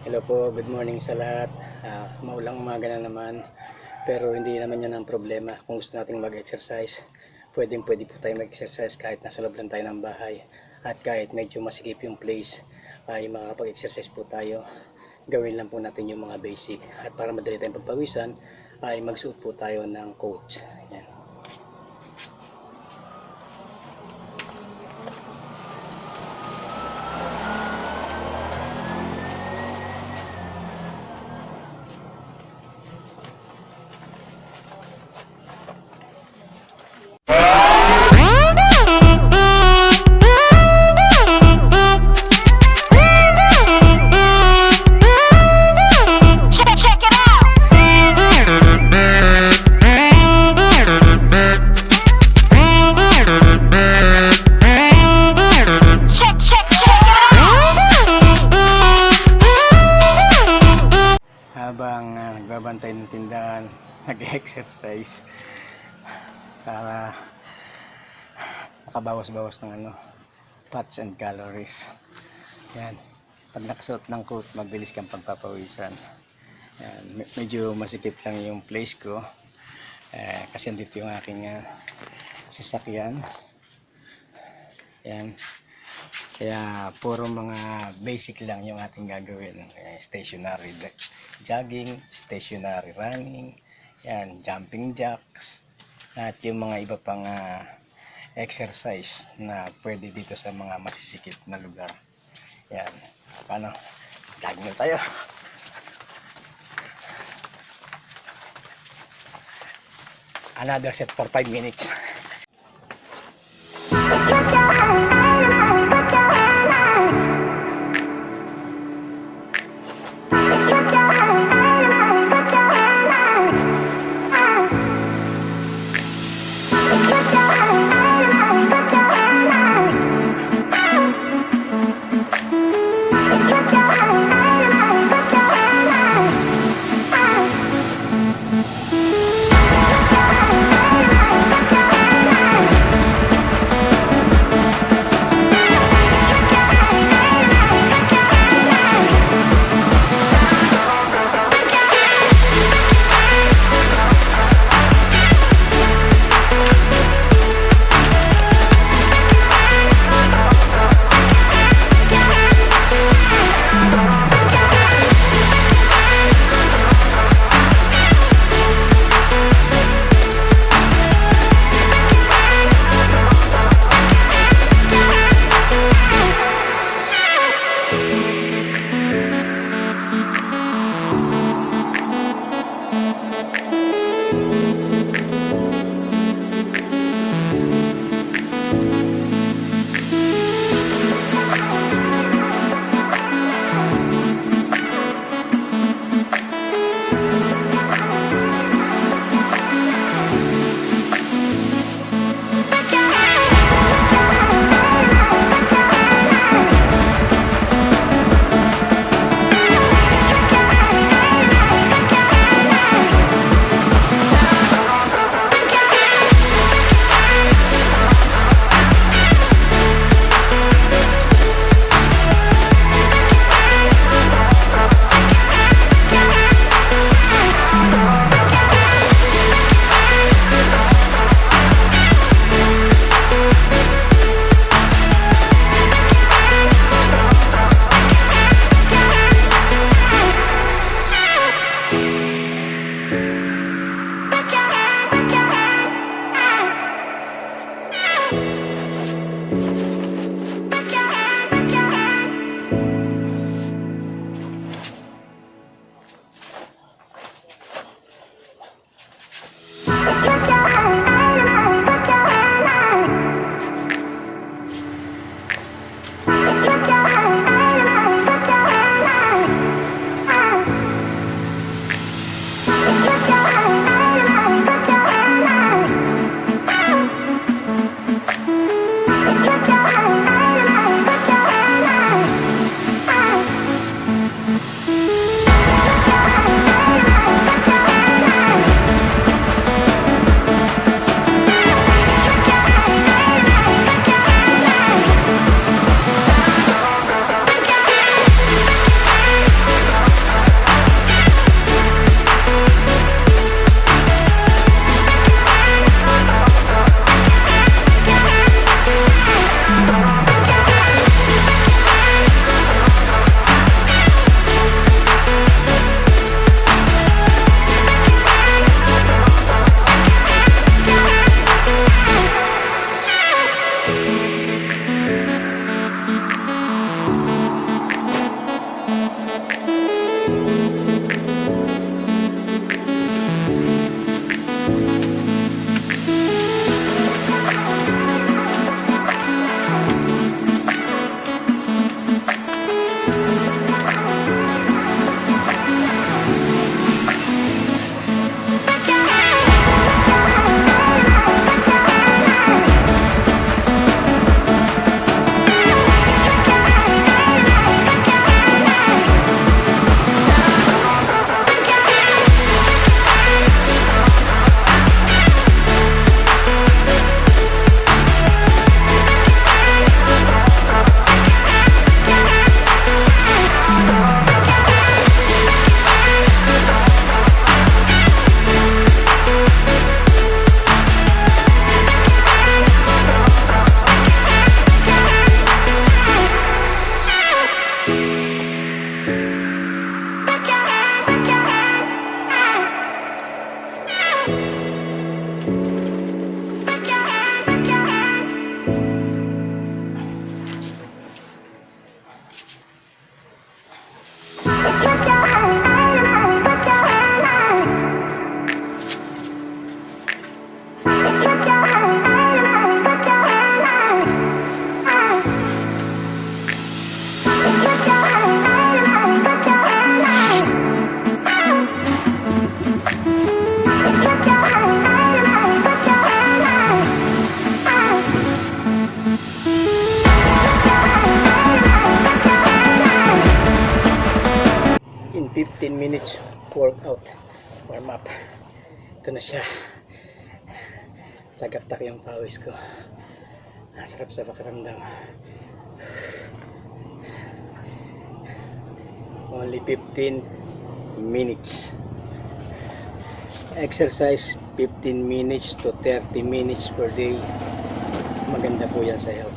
Hello po, good morning sa lahat. Maulang umaga na naman. Pero hindi naman yan ang problema. Kung gusto nating mag-exercise, pwede po tayo mag-exercise kahit nasa loob lang tayo ng bahay. At kahit medyo masikip yung place, ay makakapag-exercise po tayo. Gawin lang po natin yung mga basic. At para madali tayong pagpawisan, ay magsuot po tayo ng coats. Yan. Habang nagbabantay ng tindahan, nag-exercise para makabawas-bawas ng fats and calories. Yan. Pag nakasuot ng coat, mabilis kang pagpapawisan. Yan. Medyo masikip lang yung place ko kasi andito yung aking sasakyan. Yan. Kaya puro mga basic lang yung ating gagawin. Stationary jogging, stationary running, yan, jumping jacks, at yung mga iba pang exercise na pwede dito sa mga masisikip na lugar. Yan. Paano? Jogging na tayo. Another set for 5 minutes. In 15 minutes workout, warm up. Ito na siya. Tagaktak yung pawis ko. Sarap sa pakiramdam. Only 15 minutes. Exercise 15 minutes to 30 minutes per day. Maganda po yan sa health.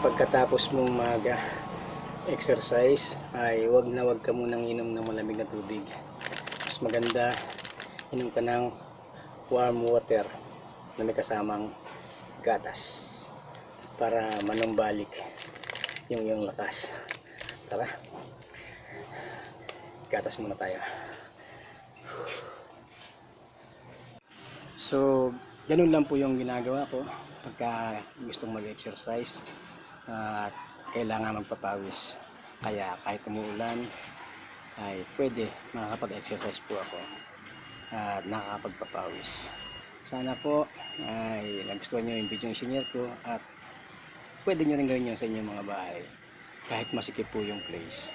Pagkatapos mong mag-exercise ay wag ka munang inom ng malamig na tubig. Mas maganda inom ka ng warm water na may kasamang gatas para manumbalik yung iyong lakas. Tara, gatas muna tayo. So ganun lang po yung ginagawa ko pagka gustong mag-exercise at kailangan magpapawis. Kaya kahit umuulan ay pwede makakapag-exercise po ako at nakakapagpapawis. Sana po ay nagustuhan nyo yung video yung share ko at pwede nyo rin gawin yun sa inyong mga bahay kahit masikip po yung place.